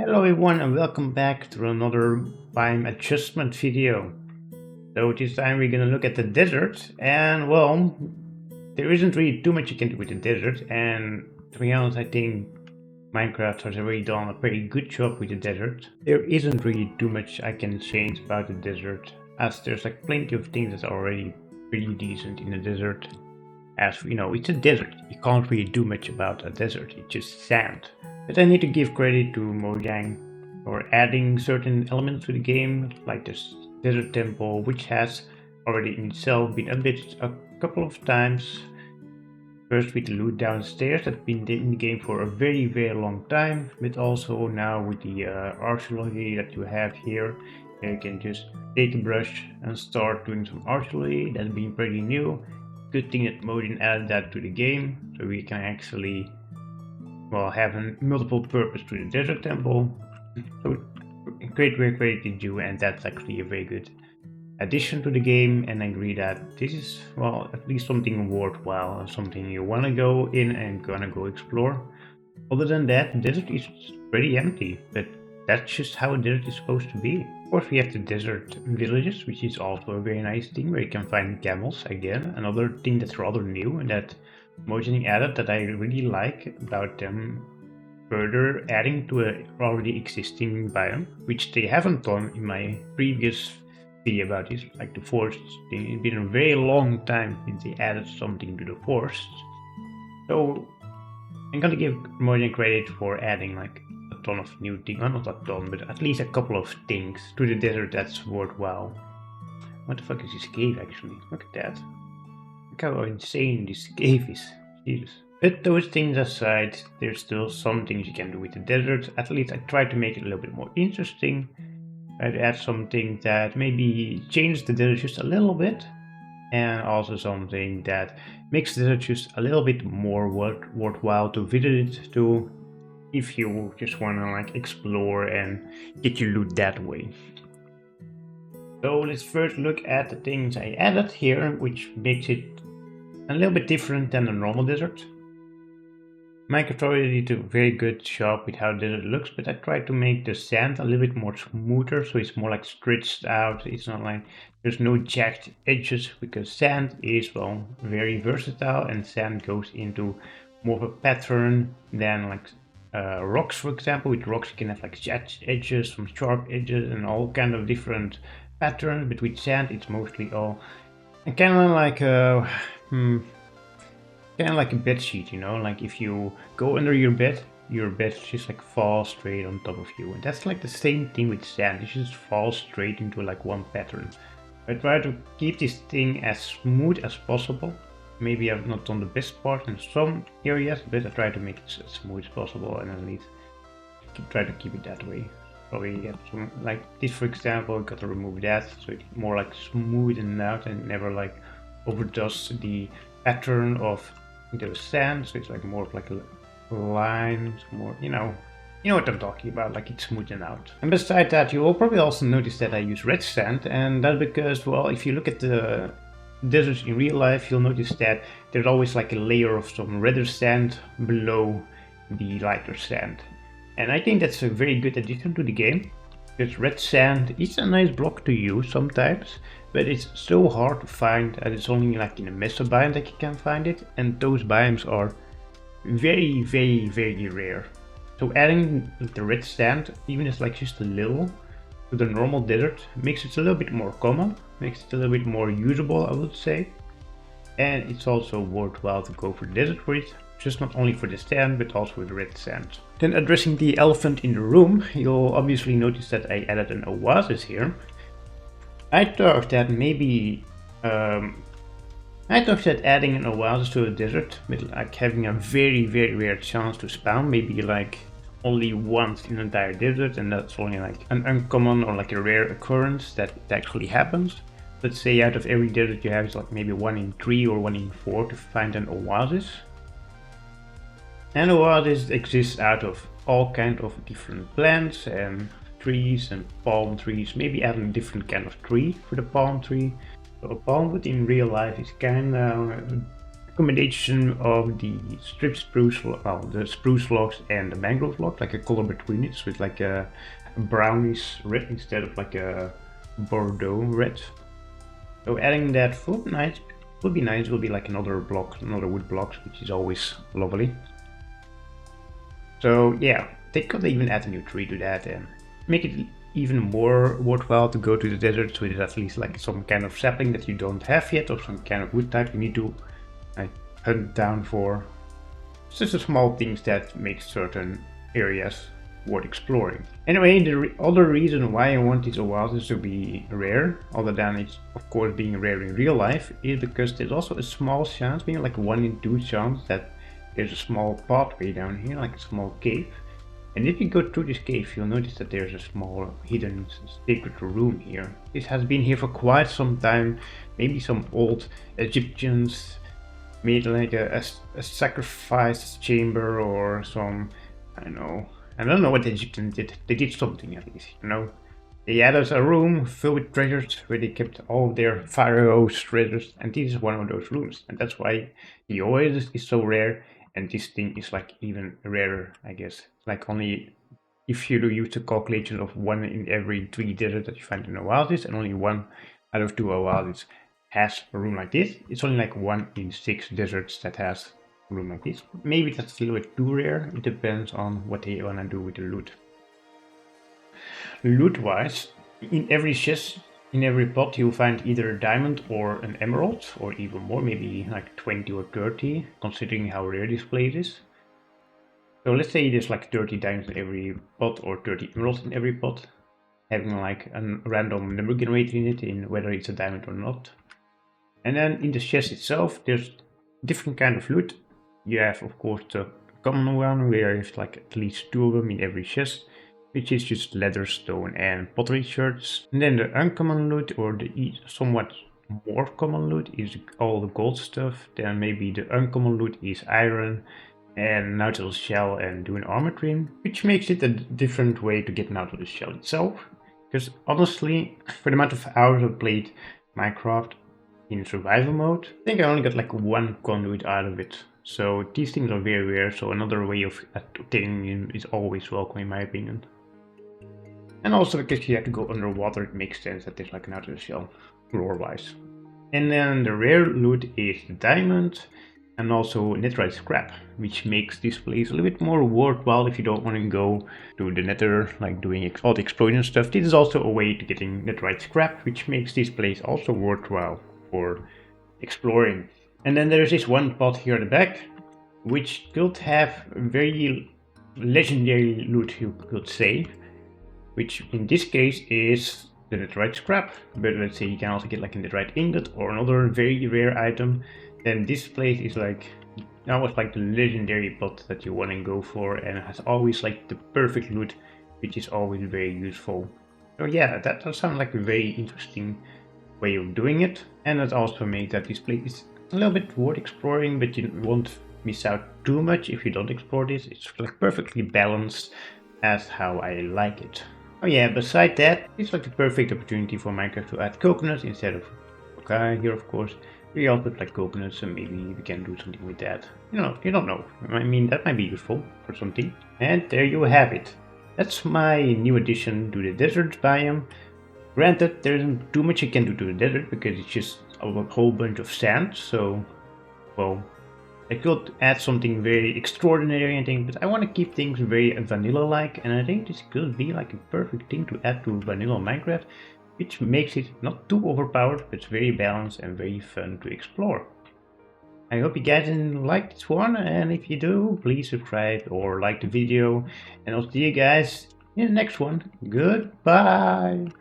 Hello everyone and welcome back to another biome adjustment video. So this time we're gonna look at the desert, and well, there isn't really too much you can do with the desert, and to be honest I think Minecraft has already done a pretty good job with the desert. There isn't really too much I can change about the desert, as there's like plenty of things that's already pretty decent in the desert. As you know, it's a desert, you can't really do much about a desert, it's just sand. But I need to give credit to Mojang for adding certain elements to the game, like this desert temple, which has already in itself been updated a couple of times. First with the loot downstairs that's been in the game for a very long time, but also now with the artillery that you have here. You can just take a brush and start doing some artillery. That's been pretty new. Good thing that Mojang added that to the game, so we can actually have a multiple purpose to the desert temple. So great work they do, and that's actually a very good addition to the game, and I agree that this is at least something worthwhile and something you want to go in and gonna go explore. Other than that, the desert is pretty empty, but that's just how a desert is supposed to be. Of course we have the desert villages, which is also a very nice thing where you can find camels again, another thing that's rather new and that Mojang added that I really like about them, further adding to a already existing biome, which they haven't done in my previous video about this, like the forests thing. It's been a very long time since they added something to the forests. So I'm gonna give Mojang credit for adding like a ton of new things, well, not a ton, but at least a couple of things to the desert that's worthwhile. What the fuck is this cave actually? Look at that. Look how insane this cave is. Jesus. But those things aside, there's still some things you can do with the desert. At least I tried to make it a little bit more interesting. I'd add something that maybe changes the desert just a little bit, and also something that makes the desert just a little bit more worthwhile to visit it to, if you just want to like explore and get your loot that way. So let's first look at the things I added here, which makes it a little bit different than the normal desert. Minecraft already did a very good job with how the desert looks, but I tried to make the sand a little bit more smoother, so it's more like stretched out. It's not like there's no jagged edges, because sand is very versatile, and sand goes into more of a pattern than like rocks, for example. With rocks you can have like jagged edges, some sharp edges, and all kind of different patterns, but with sand it's mostly all kind of like kind of like a bed sheet, you know, like if you go under your bed just like falls straight on top of you, and that's like the same thing with sand. It just falls straight into like one pattern. I try to keep this thing as smooth as possible. Maybe I've not done the best part in some areas, but I try to make it as smooth as possible, and at least try to keep it that way. Probably get some like this, for example. Got to remove that so it's more like smoothened out and never like overdoes the pattern of the sand, so it's like more of like a line, more, you know what I'm talking about, like it's smoothing out. And besides that, you will probably also notice that I use red sand, and that's because, well, if you look at the deserts in real life, you'll notice that there's always like a layer of some redder sand below the lighter sand. And I think that's a very good addition to the game, because red sand is a nice block to use sometimes, but it's so hard to find, and it's only like in a mesa biome that you can find it, and those biomes are very rare. So adding the red sand, even if it's like just a little, to the normal desert, makes it a little bit more common, makes it a little bit more usable, I would say. And it's also worthwhile to go for the desert for it, just not only for the sand, but also for the red sand. Then addressing the elephant in the room, you'll obviously notice that I added an oasis here. I thought that maybe adding an oasis to a desert with like having a very rare chance to spawn, maybe like only once in the entire desert, and that's only like an uncommon or like a rare occurrence that it actually happens. Let's say out of every desert you have, it's like maybe 1 in 3 or 1 in 4 to find an oasis. And oasis exists out of all kinds of different plants and trees and palm trees. Maybe add a different kind of tree for the palm tree. So a palm wood in real life is kind of combination of the strip spruce, well, the spruce logs and the mangrove logs, like a color between it, so it's like a brownish red instead of like a Bordeaux red. So adding that will be nice. Will be like another wood block, which is always lovely. So yeah, they could even add a new tree to that and make it even more worthwhile to go to the desert with at least like some kind of sapling that you don't have yet, or some kind of wood type you need to hunt down for. It's just the small things that make certain areas worth exploring. Anyway, the other reason why I want these oases to be rare, other than it's of course being rare in real life, is because there's also a small chance, maybe like 1 in 2 chance, that there's a small pathway down here, like a small cave. And if you go through this cave, you'll notice that there's a small hidden sacred room here. This has been here for quite some time. Maybe some old Egyptians made like a sacrifice chamber, or some, I don't know what the Egyptians did. They did something at least, you know. They had us a room filled with treasures where they kept all their pharaoh's treasures, and this is one of those rooms. And that's why the Oasis is so rare, and this thing is like even rarer, I guess. Like only if you do use the calculation of 1 in every 3 deserts that you find in Oasis, and only 1 out of 2 Oasis has a room like this. It's only like 1 in 6 deserts that has a room like this. Maybe that's a little bit too rare. It depends on what they wanna do with the loot. Loot wise, in every chest, in every pot, you'll find either a diamond or an emerald, or even more, maybe like 20 or 30, considering how rare this place is. So let's say there's like 30 diamonds in every pot, or 30 emeralds in every pot, having like a random number generator in it, in whether it's a diamond or not. And then in the chest itself, there's different kind of loot. You have, of course, the common one, where there's like at least 2 of them in every chest, which is just leather, stone, and pottery shards. And then the uncommon loot, or the somewhat more common loot, is all the gold stuff. Then maybe the uncommon loot is iron and nautilus shell and doing armor trim, which makes it a different way to get nautilus shell itself. Because honestly, for the amount of hours I've played Minecraft in survival mode, I think I only got like 1 conduit out of it. So these things are very rare, so another way of obtaining them is always welcome in my opinion. And also because you have to go underwater, it makes sense that there's like an outer shell, lore-wise. And then the rare loot is the diamond, and also netherite scrap, which makes this place a little bit more worthwhile if you don't want to go to the nether, like doing all the explosion stuff. This is also a way to getting netherite scrap, which makes this place also worthwhile for exploring. And then there's this one pot here at the back, which could have very legendary loot, you could say, which in this case is the netherite scrap. But let's say you can also get like a netherite ingot or another very rare item. Then this place is like almost like the legendary pot that you want to go for, and it has always like the perfect loot, which is always very useful. So yeah, that does sound like a very interesting way of doing it, and it also makes that this place is a little bit worth exploring, but you won't miss out too much if you don't explore this. It's like perfectly balanced as how I like it. Oh yeah, beside that, it's like the perfect opportunity for Minecraft to add coconuts instead of okay here, of course. We also like coconuts, and maybe we can do something with that. You know, you don't know. I mean, that might be useful for something. And there you have it. That's my new addition to the desert biome. Granted, there isn't too much you can do to the desert because it's just a whole bunch of sand. So, well, I could add something very extraordinary, I think, but I want to keep things very vanilla-like, and I think this could be like a perfect thing to add to vanilla Minecraft, which makes it not too overpowered, but very balanced and very fun to explore. I hope you guys liked this one, and if you do, please subscribe or like the video, and I'll see you guys in the next one. Goodbye!